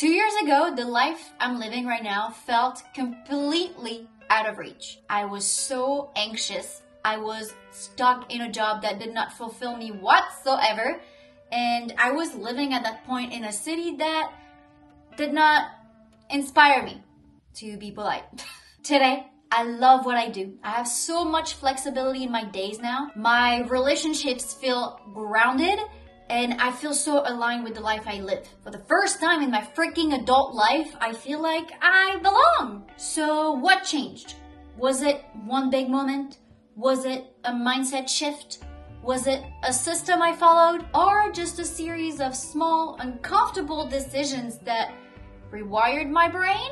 2 years ago, the life I'm living right now felt completely out of reach. I was so anxious. I was stuck in a job that did not fulfill me whatsoever. And I was living at that point in a city that did not inspire me, to be polite. Today, I love what I do. I have so much flexibility in my days now. My relationships feel grounded and I feel so aligned with the life I live. For the first time in my freaking adult life, I feel like I belong. So what changed? Was it one big moment? Was it a mindset shift? Was it a system I followed? Or just a series of small, uncomfortable decisions that rewired my brain?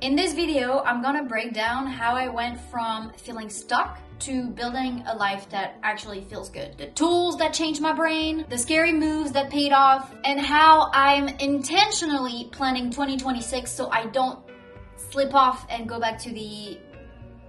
In this video, I'm gonna break down how I went from feeling stuck to building a life that actually feels good. The tools that changed my brain, the scary moves that paid off, and how I'm intentionally planning 2026 so I don't slip off and go back to the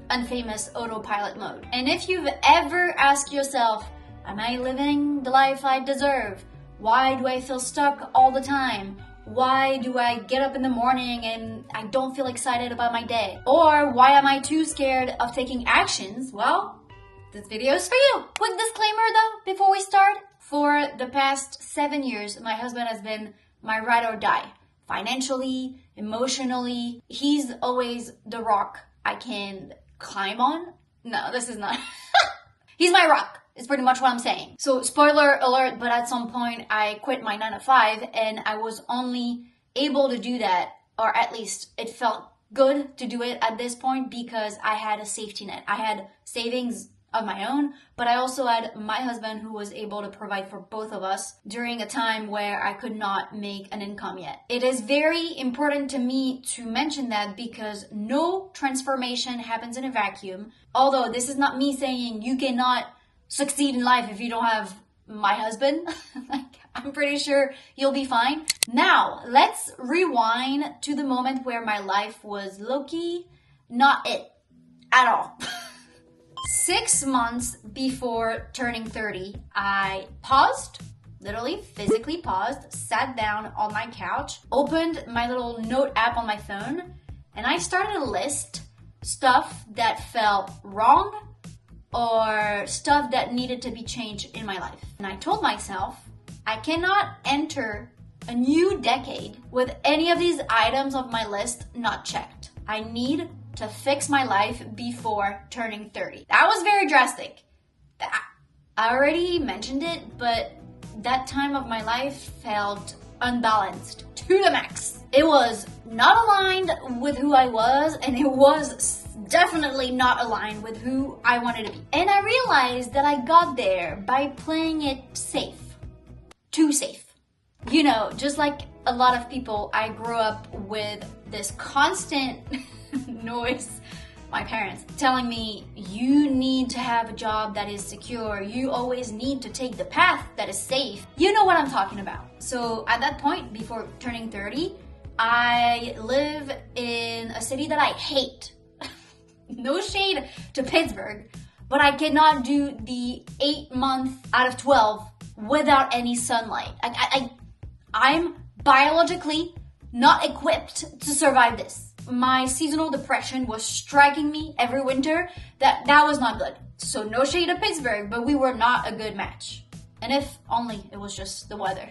unfamous autopilot mode. And if you've ever asked yourself, am I living the life I deserve? Why do I feel stuck all the time? Why do I get up in the morning and I don't feel excited about my day? Or why am I too scared of taking actions? Well, this video is for you. Quick disclaimer though, before we start. For the past 7 years, my husband has been my ride or die. Financially, emotionally, he's always the rock I can climb on. No, this is not. He's my rock. Is pretty much what I'm saying. So spoiler alert, but at some point I quit my 9 to 5 and I was only able to do that, or at least it felt good to do it at this point because I had a safety net. I had savings of my own, but I also had my husband who was able to provide for both of us during a time where I could not make an income yet. It is very important to me to mention that because no transformation happens in a vacuum. Although this is not me saying you cannot succeed in life if you don't have my husband. Like, I'm pretty sure you'll be fine. Now, let's rewind to the moment where my life was low-key not it at all. 6 months before turning 30, I paused, literally physically paused, sat down on my couch, opened my little note app on my phone, and I started to list stuff that felt wrong or stuff that needed to be changed in my life. And I told myself, I cannot enter a new decade with any of these items of my list not checked. I need to fix my life before turning 30. That was very drastic. I already mentioned it, but that time of my life felt unbalanced to the max. It was not aligned with who I was, and it was definitely not aligned with who I wanted to be. And I realized that I got there by playing it safe. Too safe. You know, just like a lot of people, I grew up with this constant noise, my parents telling me, you need to have a job that is secure. You always need to take the path that is safe. You know what I'm talking about. So at that point, before turning 30, I live in a city that I hate. No shade to Pittsburgh, but I cannot do the 8 month out of 12 without any sunlight. I'm biologically not equipped to survive this. My seasonal depression was striking me every winter. That was not good. So no shade to Pittsburgh, but we were not a good match. And if only it was just the weather.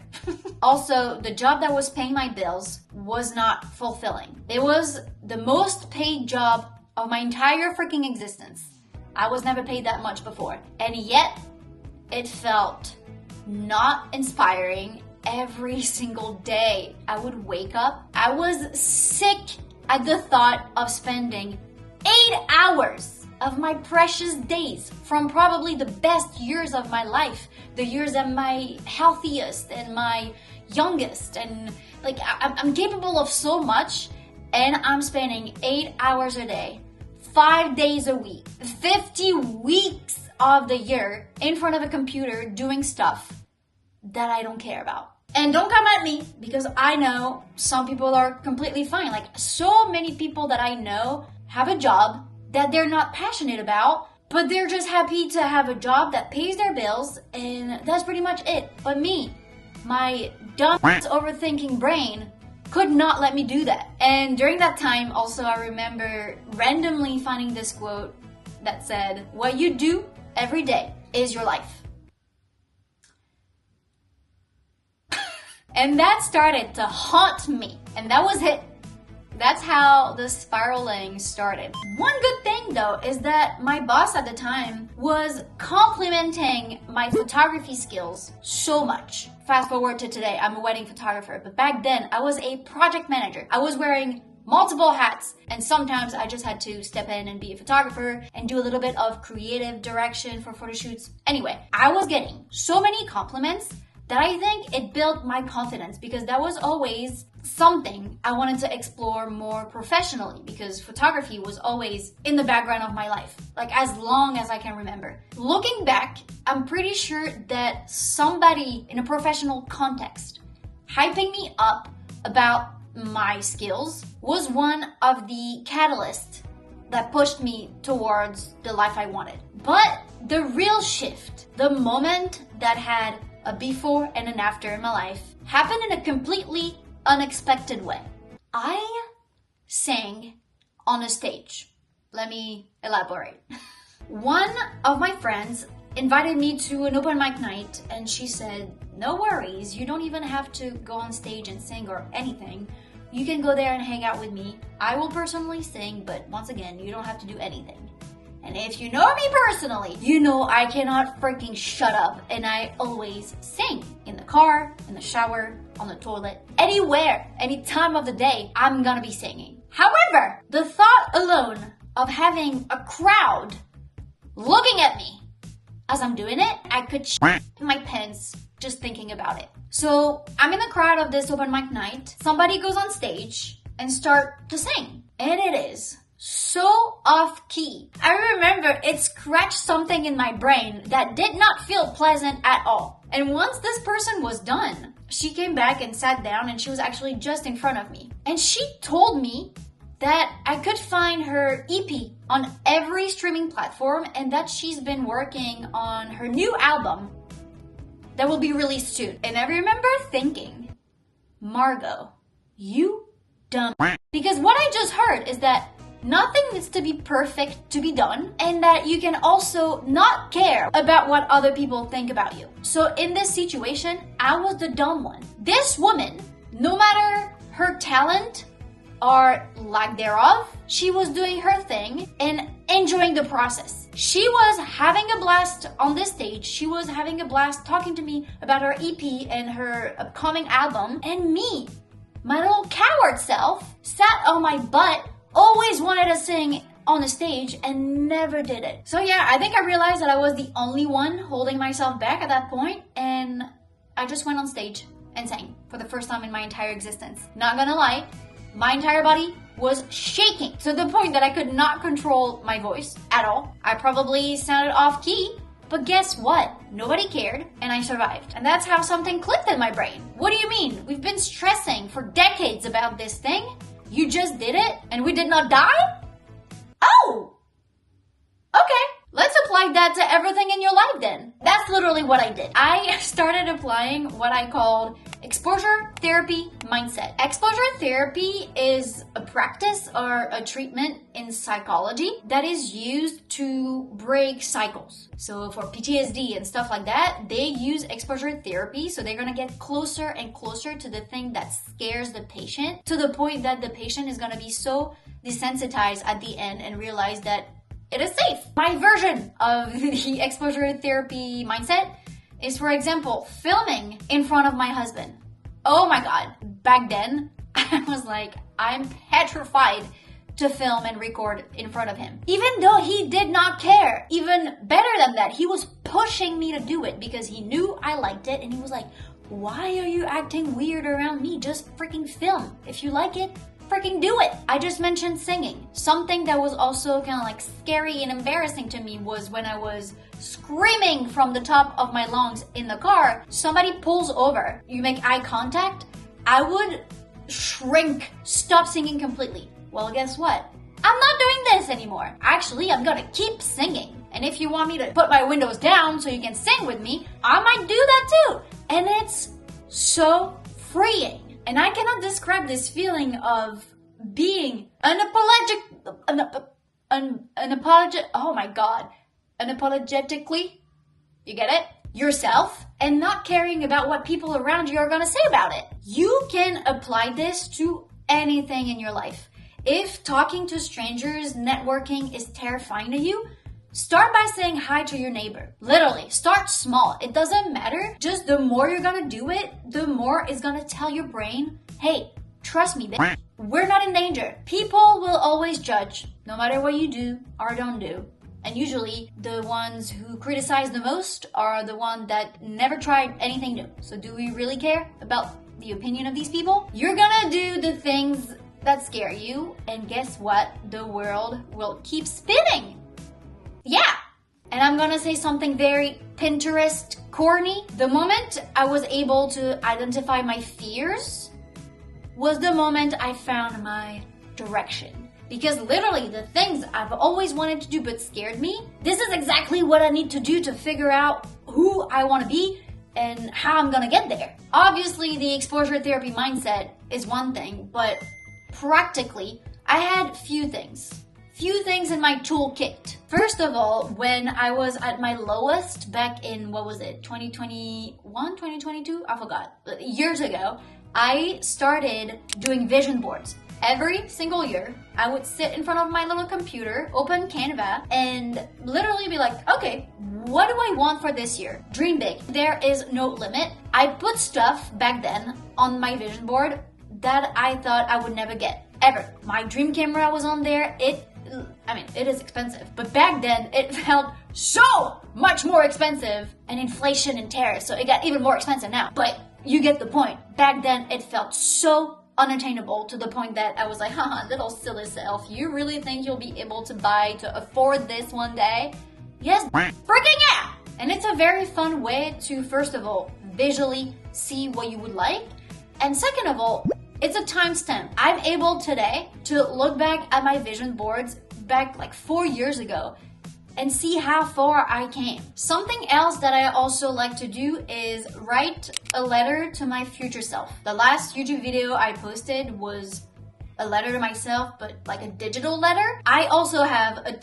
Also, the job that was paying my bills was not fulfilling. It was the most paid job of my entire freaking existence. I was never paid that much before. And yet, it felt not inspiring every single day. I would wake up. I was sick at the thought of spending 8 hours of my precious days from probably the best years of my life, the years I'm my healthiest and my youngest, and like I'm capable of so much, and I'm spending 8 hours a day, 5 days a week, 50 weeks of the year in front of a computer doing stuff that I don't care about. And don't come at me, because I know some people are completely fine. Like, so many people that I know have a job that they're not passionate about, but they're just happy to have a job that pays their bills, and that's pretty much it. But me, my dumb overthinking brain could not let me do that. And during that time, also, I remember randomly finding this quote that said, "What you do every day is your life." And that started to haunt me. And that was it. That's how the spiraling started. One good thing though is that my boss at the time was complimenting my photography skills so much. Fast forward to today, I'm a wedding photographer, but back then I was a project manager. I was wearing multiple hats, and sometimes I just had to step in and be a photographer and do a little bit of creative direction for photo shoots. Anyway, I was getting so many compliments that I think it built my confidence, because that was always something I wanted to explore more professionally, because photography was always in the background of my life, like as long as I can remember. Looking back, I'm pretty sure that somebody in a professional context hyping me up about my skills was one of the catalysts that pushed me towards the life I wanted. But the real shift, the moment that had a before and an after in my life, happened in a completely unexpected way. I sang on a stage. Let me elaborate. One of my friends invited me to an open mic night, and she said, "No worries, you don't even have to go on stage and sing or anything. You can go there and hang out with me. I will personally sing, but once again, you don't have to do anything." And if you know me personally, you know I cannot freaking shut up, and I always sing. In the car, in the shower, on the toilet, anywhere, any time of the day, I'm gonna be singing. However, the thought alone of having a crowd looking at me as I'm doing it, I could shit my pants just thinking about it. So I'm in the crowd of this open mic night. Somebody goes on stage and start to sing, and it is so off key. I remember it scratched something in my brain that did not feel pleasant at all. And once this person was done, she came back and sat down, and she was actually just in front of me. And she told me that I could find her EP on every streaming platform, and that she's been working on her new album that will be released soon. And I remember thinking, Margot, you dumb. Because what I just heard is that nothing needs to be perfect to be done, and that you can also not care about what other people think about you. So in this situation, I was the dumb one. This woman, no matter her talent or lack thereof, she was doing her thing and enjoying the process. She was having a blast on this stage. She was having a blast talking to me about her EP and her upcoming album. And me, my little coward self, sat on my butt, always wanted to sing on the stage and never did it. So yeah, I think I realized that I was the only one holding myself back at that point, and I just went on stage and sang for the first time in my entire existence. Not gonna lie, my entire body was shaking to the point that I could not control my voice at all. I probably sounded off key, but guess what? Nobody cared, and I survived. And that's how something clicked in my brain. What do you mean? We've been stressing for decades about this thing. You just did it, and we did not die? Oh! Okay, let's apply that to everything in your life then. That's literally what I did. I started applying what I called exposure therapy mindset. Exposure therapy is a practice or a treatment in psychology that is used to break cycles. So for PTSD and stuff like that, they use exposure therapy. So they're gonna get closer and closer to the thing that scares the patient, to the point that the patient is gonna be so desensitized at the end and realize that it is safe. My version of the exposure therapy mindset is, for example, filming in front of my husband. Oh my God. Back then, I was like, I'm petrified to film and record in front of him. Even though he did not care. Even better than that, he was pushing me to do it because he knew I liked it, and he was like, why are you acting weird around me? Just freaking film. If you like it, freaking do it. I just mentioned singing. Something that was also kind of like scary and embarrassing to me was when I was screaming from the top of my lungs in the car, somebody pulls over, you make eye contact, I would shrink, stop singing completely. Well, guess what? I'm not doing this anymore. Actually, I'm gonna keep singing. And if you want me to put my windows down so you can sing with me, I might do that too. And it's so freeing. And I cannot describe this feeling of being unapologetically, you get it? Yourself, and not caring about what people around you are gonna say about it. You can apply this to anything in your life. If talking to strangers, networking is terrifying to you, start by saying hi to your neighbor. Literally, start small. It doesn't matter. Just the more you're gonna do it, the more it's gonna tell your brain, hey, trust me, bitch. We're not in danger. People will always judge, no matter what you do or don't do. And usually, the ones who criticize the most are the ones that never tried anything new. So do we really care about the opinion of these people? You're gonna do the things that scare you, and guess what? The world will keep spinning. Yeah. And I'm gonna say something very Pinterest corny. The moment I was able to identify my fears was the moment I found my direction. Because literally the things I've always wanted to do but scared me, this is exactly what I need to do to figure out who I want to be and how I'm gonna get there. Obviously, the exposure therapy mindset is one thing, but practically, I had few things in my toolkit. First of all, when I was at my lowest back in, 2021, 2022? I forgot. Years ago, I started doing vision boards. Every single year, I would sit in front of my little computer, open Canva, and literally be like, okay, what do I want for this year? Dream big. There is no limit. I put stuff back then on my vision board that I thought I would never get, ever. My dream camera was on there. It is expensive, but back then it felt so much more expensive, and inflation and tariffs, so it got even more expensive now. But you get the point. Back then it felt so unattainable to the point that I was like, haha, little silly self, you really think you'll be able to afford this one day? Yes, freaking yeah! And it's a very fun way to, first of all, visually see what you would like, and second of all, it's a timestamp. I'm able today to look back at my vision boards back like 4 years ago and see how far I came. Something else that I also like to do is write a letter to my future self. The last YouTube video I posted was a letter to myself, but like a digital letter. I also have a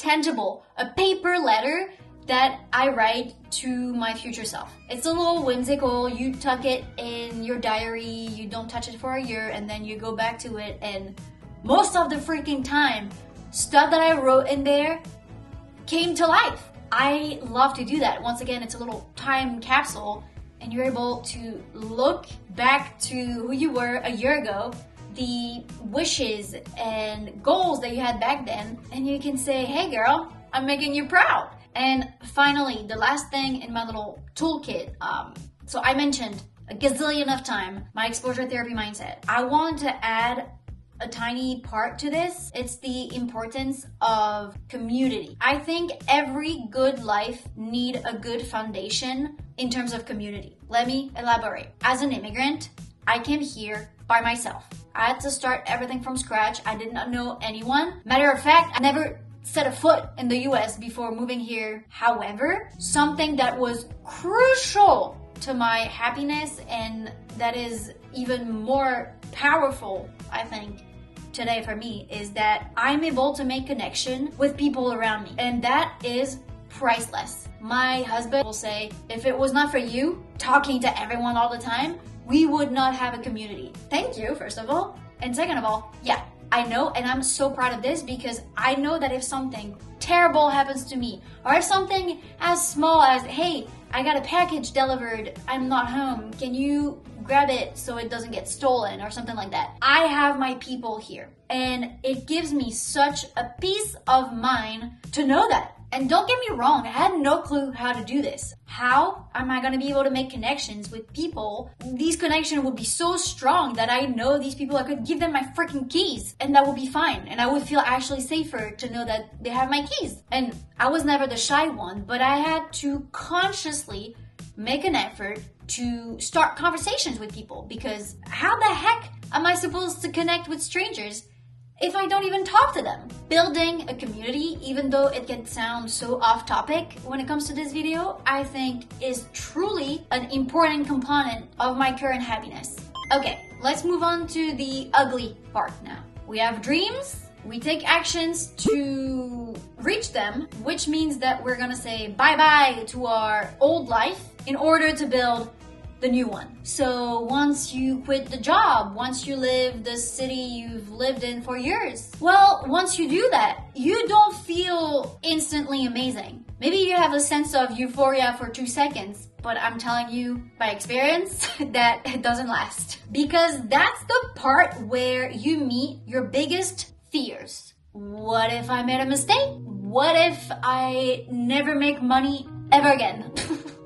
paper letter that I write to my future self. It's a little whimsical. You tuck it in your diary, you don't touch it for a year, and then you go back to it, and most of the freaking time, stuff that I wrote in there came to life. I love to do that. Once again, it's a little time capsule, and you're able to look back to who you were a year ago, the wishes and goals that you had back then, and you can say, hey girl, I'm making you proud. And finally, the last thing in my little toolkit, so I mentioned a gazillion of time, my exposure therapy mindset. I want to add a tiny part to this. It's the importance of community. I think every good life needs a good foundation in terms of community. Let me elaborate. As an immigrant, I came here by myself. I had to start everything from scratch. I did not know anyone. Matter of fact, I never set a foot in the US before moving here. However, something that was crucial to my happiness, and that is even more powerful, I think, today for me, is that I'm able to make connection with people around me, and that is priceless. My husband will say, if it was not for you talking to everyone all the time, we would not have a community. Thank you, first of all. And second of all, yeah, I know, and I'm so proud of this, because I know that if something terrible happens to me, or if something as small as, hey, I got a package delivered, I'm not home, can you grab it so it doesn't get stolen, or something like that, I have my people here. And it gives me such a peace of mind to know that. And don't get me wrong, I had no clue how to do this. How am I gonna be able to make connections with people? These connections would be so strong that I know these people, I could give them my freaking keys, and that would be fine. And I would feel actually safer to know that they have my keys. And I was never the shy one, but I had to consciously make an effort to start conversations with people, because how the heck am I supposed to connect with strangers if I don't even talk to them? Building a community, even though it can sound so off topic when it comes to this video, I think is truly an important component of my current happiness. Okay, let's move on to the ugly part now. We have dreams, we take actions to reach them, which means that we're gonna say bye-bye to our old life in order to build the new one. So once you quit the job, once you live the city you've lived in for years, well, once you do that, you don't feel instantly amazing. Maybe you have a sense of euphoria for 2 seconds, but I'm telling you by experience that it doesn't last. Because that's the part where you meet your biggest fears. What if I made a mistake? What if I never make money ever again?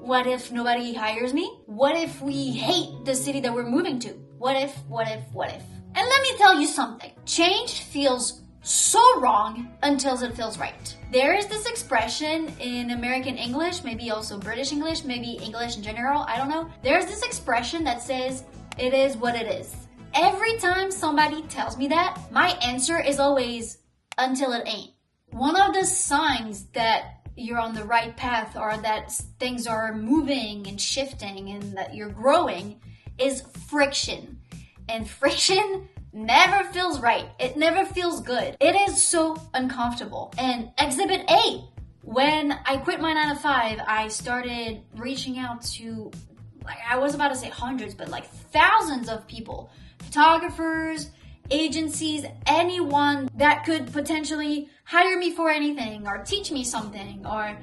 What if nobody hires me? What if we hate the city that we're moving to? What if? And let me tell you something. Change feels so wrong until it feels right. There is this expression in American English, maybe also British English, maybe English in general, I don't know. There's this expression that says, it is what it is. Every time somebody tells me that, my answer is always, until it ain't. One of the signs that you're on the right path or that things are moving and shifting and that you're growing is friction. And friction never feels right. It never feels good. It is so uncomfortable. And exhibit A, when I quit my 9 to 5, I started reaching out to, like, I was about to say hundreds, but like thousands of people, photographers, agencies, anyone that could potentially hire me for anything or teach me something or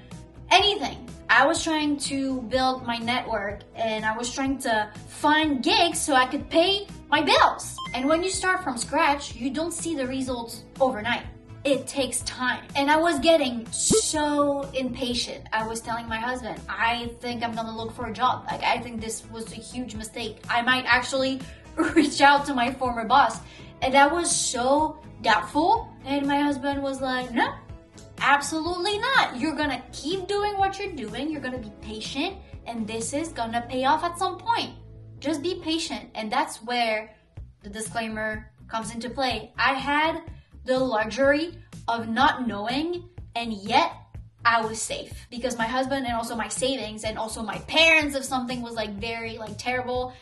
anything. I was trying to build my network and I was trying to find gigs so I could pay my bills. And when you start from scratch, you don't see the results overnight. It takes time. And I was getting so impatient. I was telling my husband, I think I'm gonna look for a job. Like, I think this was a huge mistake. I might actually reach out to my former boss. And I was so doubtful. And my husband was like, no, absolutely not. You're gonna keep doing what you're doing. You're gonna be patient. And this is gonna pay off at some point. Just be patient. And that's where the disclaimer comes into play. I had the luxury of not knowing, and yet I was safe. Because my husband and also my savings and also my parents, if something was like very like terrible,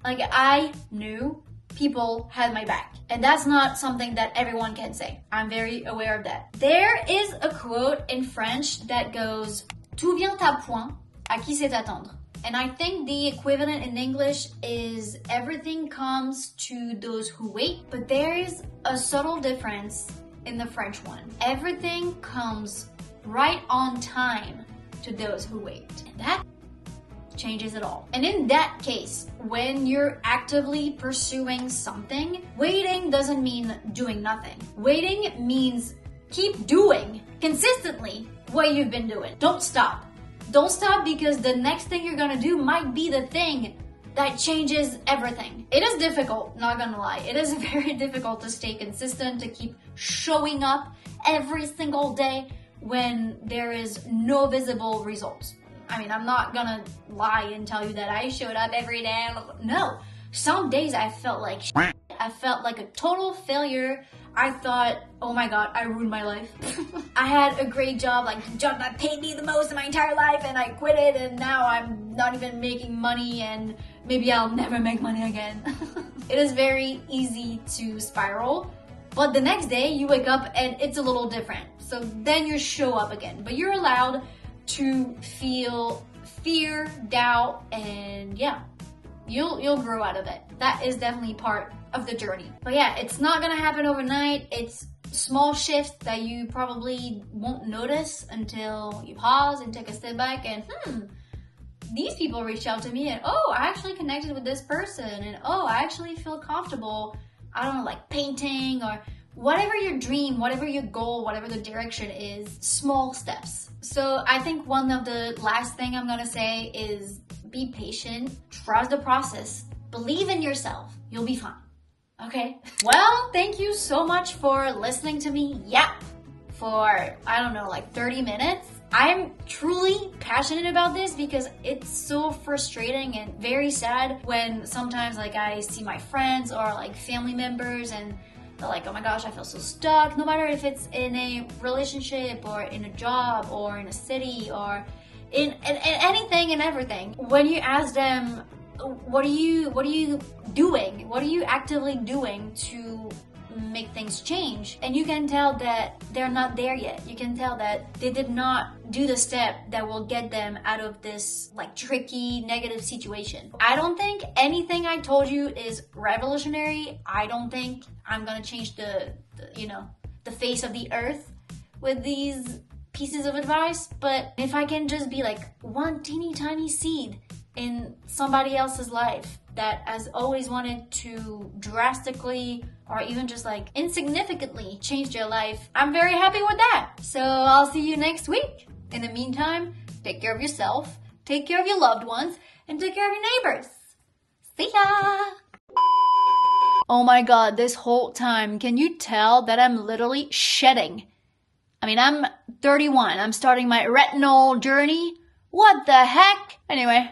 like I knew people had my back. And that's not something that everyone can say. I'm very aware of that. There is a quote in French that goes, "Tout vient à point, à qui sait attendre." And I think the equivalent in English is everything comes to those who wait, but there is a subtle difference in the French one. Everything comes right on time to those who wait. And that changes it all. And in that case, when you're actively pursuing something, waiting doesn't mean doing nothing. Waiting means keep doing consistently what you've been doing. Don't stop. Don't stop, because the next thing you're gonna do might be the thing that changes everything. It is difficult, not gonna lie. It is very difficult to stay consistent, to keep showing up every single day when there is no visible results. I mean, I'm not gonna lie and tell you that I showed up every day. No, some days I felt like shit. I felt like a total failure. I thought, oh my God, I ruined my life. I had a great job, like the job that paid me the most in my entire life, and I quit it, and now I'm not even making money, and maybe I'll never make money again. It is very easy to spiral, but the next day you wake up and it's a little different. So then you show up again, but you're allowed to feel fear, doubt, and yeah, you'll grow out of it. That is definitely part of the journey. But yeah, it's not gonna happen overnight. It's small shifts that you probably won't notice until you pause and take a step back and these people reached out to me, and oh, I actually connected with this person, and oh, I actually feel comfortable, I don't know, like painting or whatever your dream, whatever your goal, whatever the direction is, small steps. So I think one of the last thing I'm gonna say is be patient, trust the process, believe in yourself, you'll be fine. Okay? Well, thank you so much for listening to me yap for, I don't know, like 30 minutes. I'm truly passionate about this because it's so frustrating and very sad when sometimes like I see my friends or like family members and they're like, oh my gosh, I feel so stuck, no matter if it's in a relationship or in a job or in a city or in anything and everything. When you ask them, what are you doing? What are you actively doing to make things change? And you can tell that they're not there yet. You can tell that they did not do the step that will get them out of this like tricky negative situation. I don't think anything I told you is revolutionary. I don't think I'm gonna change the face of the earth with these pieces of advice, but if I can just be like one teeny tiny seed in somebody else's life that has always wanted to drastically or even just like insignificantly change their life, I'm very happy with that. So I'll see you next week. In the meantime, take care of yourself, take care of your loved ones, and take care of your neighbors. See ya! Oh my god, this whole time, can you tell that I'm literally shedding? I mean, I'm 31. I'm starting my retinol journey. What the heck? Anyway,